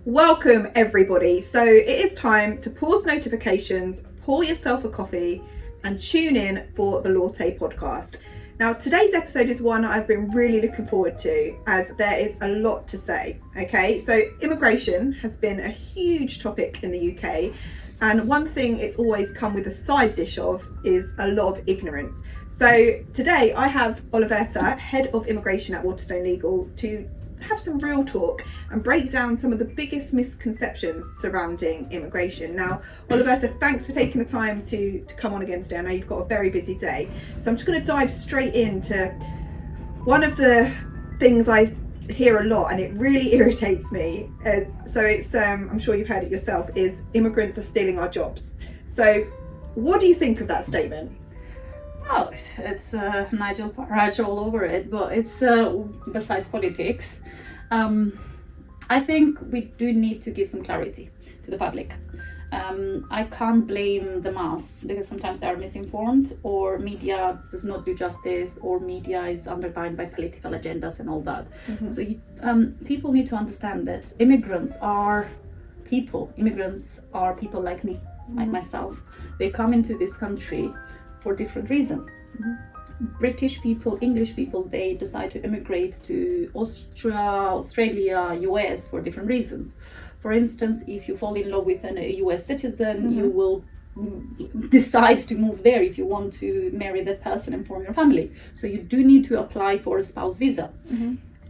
Welcome everybody. So it is time to pause notifications, pour yourself a coffee and tune in for the Latte podcast. Now today's episode is one I've been really looking forward to as there is a lot to say. Okay, so immigration has been a huge topic in the UK, and one thing it's always come with a side dish of is a lot of ignorance. So today I have Oliverta, Head of Immigration at Waterstone Legal, to have some real talk and break down some of the biggest misconceptions surrounding immigration. Now, Oliverta, thanks for taking the time to come on again today. I know you've got a very busy day. So I'm just going to dive straight into one of the things I hear a lot and it really irritates me. So it's, I'm sure you've heard it yourself, is immigrants are stealing our jobs. So what do you think of that statement? Oh, it's Nigel Farage all over it, but it's besides politics. I think we do need to give some clarity to the public. I can't blame the mass because sometimes they are misinformed, or media does not do justice, or media is undermined by political agendas and all that. Mm-hmm. So people need to understand that immigrants are people. Immigrants are people like me, like myself. They come into this country for different reasons. Mm-hmm. British people, English people, they decide to immigrate to Austria, Australia, US for different reasons. For instance, if you fall in love with a US citizen, you will decide to move there if you want to marry that person and form your family. So you do need to apply for a spouse visa,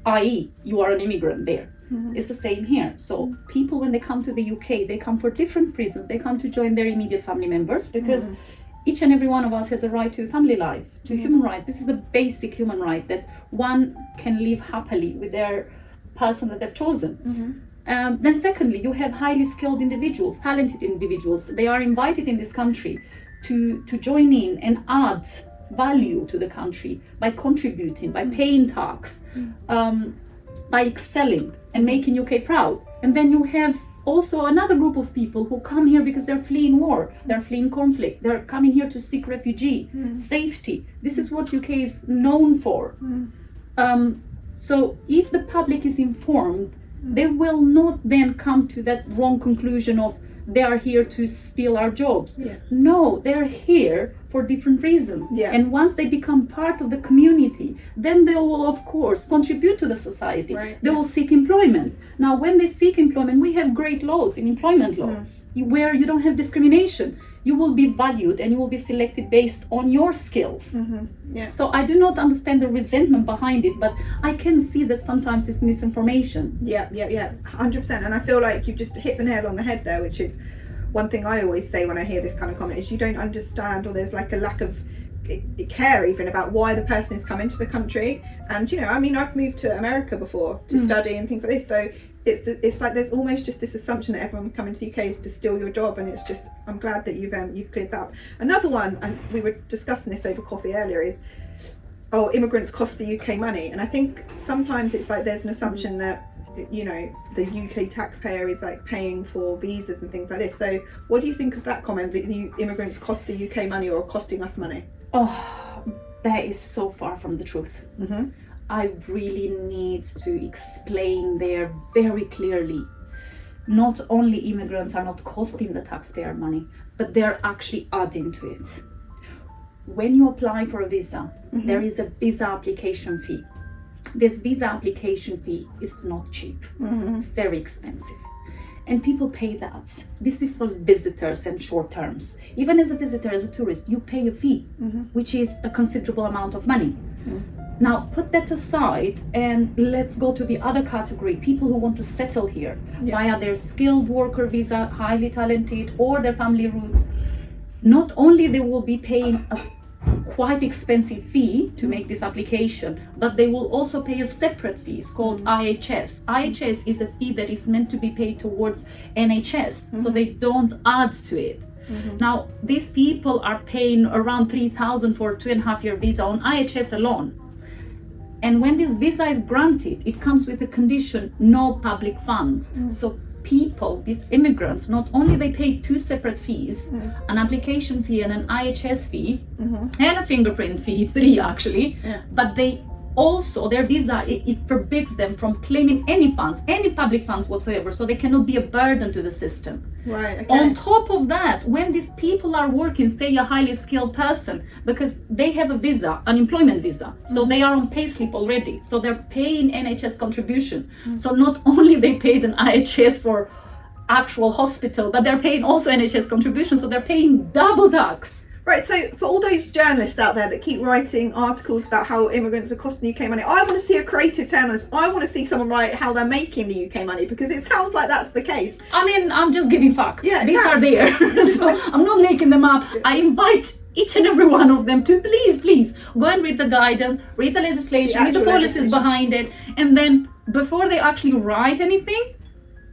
i.e. you are an immigrant there. It's the same here. So people, when they come to the UK, they come for different reasons. They come to join their immediate family members because each and every one of us has a right to family life, to human rights. This is a basic human right, that one can live happily with their person that they've chosen. Then secondly, you have highly skilled individuals, talented individuals. They are invited in this country to join in and add value to the country by contributing, by paying tax, by excelling and making UK proud. And then you have also another group of people who come here because they're fleeing war, they're fleeing conflict, they're coming here to seek refugee, safety. This is what UK is known for. So if the public is informed, they will not then come to that wrong conclusion of they are here to steal our jobs. No, they're here for different reasons. And once they become part of the community, then they will of course contribute to the society. They will seek employment. Now when they seek employment, we have great laws in employment law where you don't have discrimination. You will be valued and you will be selected based on your skills. So I do not understand the resentment behind it, but I can see that sometimes it's misinformation. 100%. And I feel like you've just hit the nail on the head there, which is one thing I always say when I hear this kind of comment, is you don't understand, or there's like a lack of care even about why the person is coming to the country. And you know, I mean, I've moved to America before to study and things like this, so it's like there's almost just this assumption that everyone coming to the UK is to steal your job, and it's just, I'm glad that you've cleared that up. Another one, and we were discussing this over coffee earlier, is immigrants cost the UK money. And I think sometimes it's like there's an assumption that, you know, the UK taxpayer is like paying for visas and things like this. So what do you think of that comment, that the immigrants cost the UK money or are costing us money? That is so far from the truth. I really need to explain there very clearly. Not only immigrants are not costing the taxpayer money, but they're actually adding to it. When you apply for a visa, there is a visa application fee. This visa application fee is not cheap. It's very expensive. And people pay that. This is for visitors and short terms. Even as a visitor, as a tourist, you pay a fee, which is a considerable amount of money. Now put that aside and let's go to the other category, people who want to settle here via their skilled worker visa, highly talented, or their family roots. Not only they will be paying a quite expensive fee to make this application, but they will also pay a separate fee. It's called IHS. IHS is a fee that is meant to be paid towards NHS, so they don't add to it. Now these people are paying around 3,000 for a 2.5-year visa on IHS alone. And when this visa is granted, it comes with a condition, no public funds. So people, these immigrants, not only they pay two separate fees, an application fee and an IHS fee, and a fingerprint fee, 3 actually, but they Also, their visa, it forbids them from claiming any funds, any public funds whatsoever, so they cannot be a burden to the system. Right, okay. On top of that, when these people are working, say a highly skilled person, because they have a visa, an employment visa, so they are on payslip already, so they're paying NHS contribution. So not only they paid an IHS for actual hospital, but they're paying also NHS contribution, so they're paying double tax. Right, so for all those journalists out there that keep writing articles about how immigrants are costing the UK money, I want to see a creative journalist. I want to see someone write how they're making the UK money, because it sounds like that's the case. I mean, I'm just giving facts. Yeah, These facts. are there. So I'm not making them up. I invite each and every one of them to please go and read the guidance, read the legislation, read the policies behind it, and then before they actually write anything,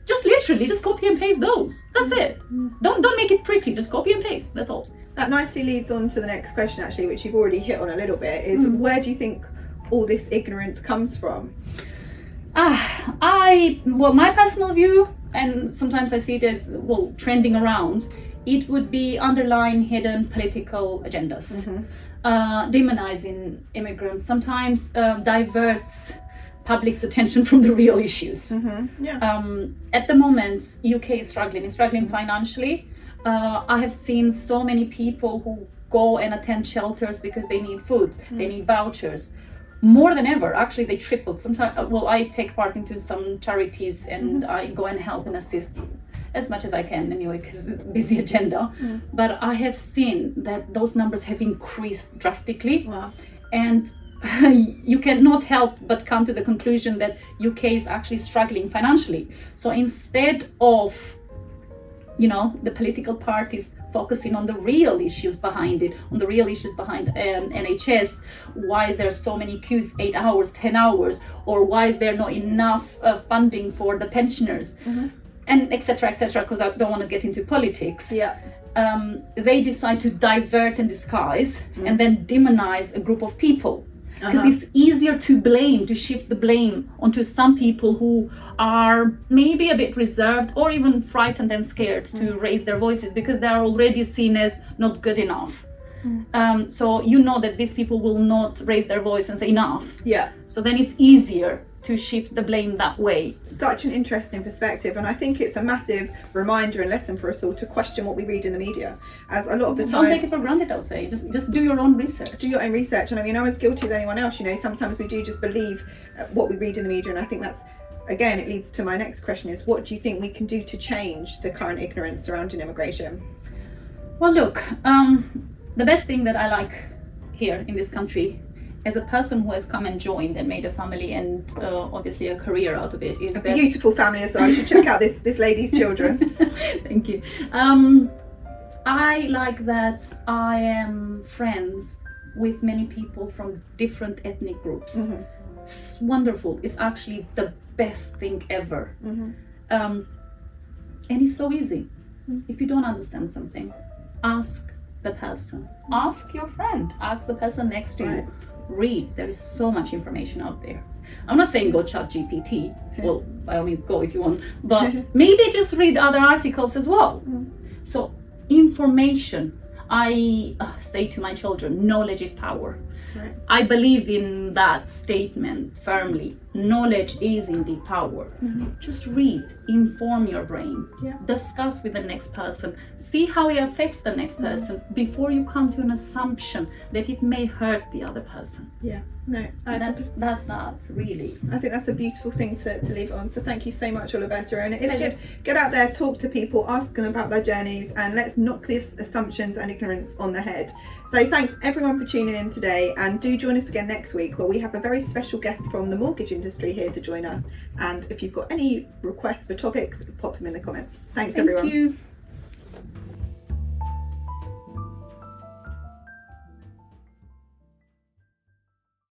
just literally just copy and paste those. That's it. Don't make it pretty. Just copy and paste. That's all. That nicely leads on to the next question, actually, which you've already hit on a little bit, is where do you think all this ignorance comes from? Well, my personal view, and sometimes I see it as, well, trending around, it would be underlying hidden political agendas. Demonizing immigrants sometimes diverts public's attention from the real issues. At the moment, UK is struggling financially. I have seen so many people who go and attend shelters because they need food, they need vouchers. More than ever, actually, they tripled. Sometimes, well, I take part into some charities and I go and help and assist as much as I can anyway, because busy agenda. But I have seen that those numbers have increased drastically. Wow. And you cannot help but come to the conclusion that UK is actually struggling financially. So instead of the political parties focusing on the real issues behind it, on the real issues behind NHS, why is there so many queues, 8 hours, 10 hours, or why is there not enough funding for the pensioners, and etc., because I don't want to get into politics. They decide to divert and disguise and then demonize a group of people. Because it's easier to blame, to shift the blame onto some people who are maybe a bit reserved or even frightened and scared to raise their voices, because they are already seen as not good enough. So that these people will not raise their voice and say enough. So then it's easier to shift the blame that way. Such an interesting perspective, and I think it's a massive reminder and lesson for us all to question what we read in the media, as a lot of the time. Don't take it for granted, I would say. Just do your own research. Do your own research, and I mean, I'm as guilty as anyone else. Sometimes we do just believe what we read in the media, and I think that's, again, it leads to my next question: is what do you think we can do to change the current ignorance surrounding immigration? Well, look, the best thing that I like here in this country, as a person who has come and joined and made a family and obviously a career out of it, is a beautiful family as well. You should check out this lady's children. Thank you. I like that I am friends with many people from different ethnic groups. It's wonderful. It's actually the best thing ever. And it's so easy. If you don't understand something, ask the person. Ask your friend. Ask the person next to you. Read. There is so much information out there. I'm not saying go chat GPT. Well, by all means go if you want, but maybe just read other articles as well. So information, I say to my children, knowledge is power. I believe in that statement firmly. Knowledge is indeed power. Just read, inform your brain, discuss with the next person, see how it affects the next person before you come to an assumption that it may hurt the other person. That's not really. I think that's a beautiful thing to leave it on. So thank you so much, Alberta. And it's good. Get out there, talk to people, ask them about their journeys, and let's knock these assumptions and ignorance on the head. So thanks everyone for tuning in today, and do join us again next week, where we have a very special guest from the mortgage industry here to join us. And if you've got any requests for topics, pop them in the comments. Thanks everyone. Thank you.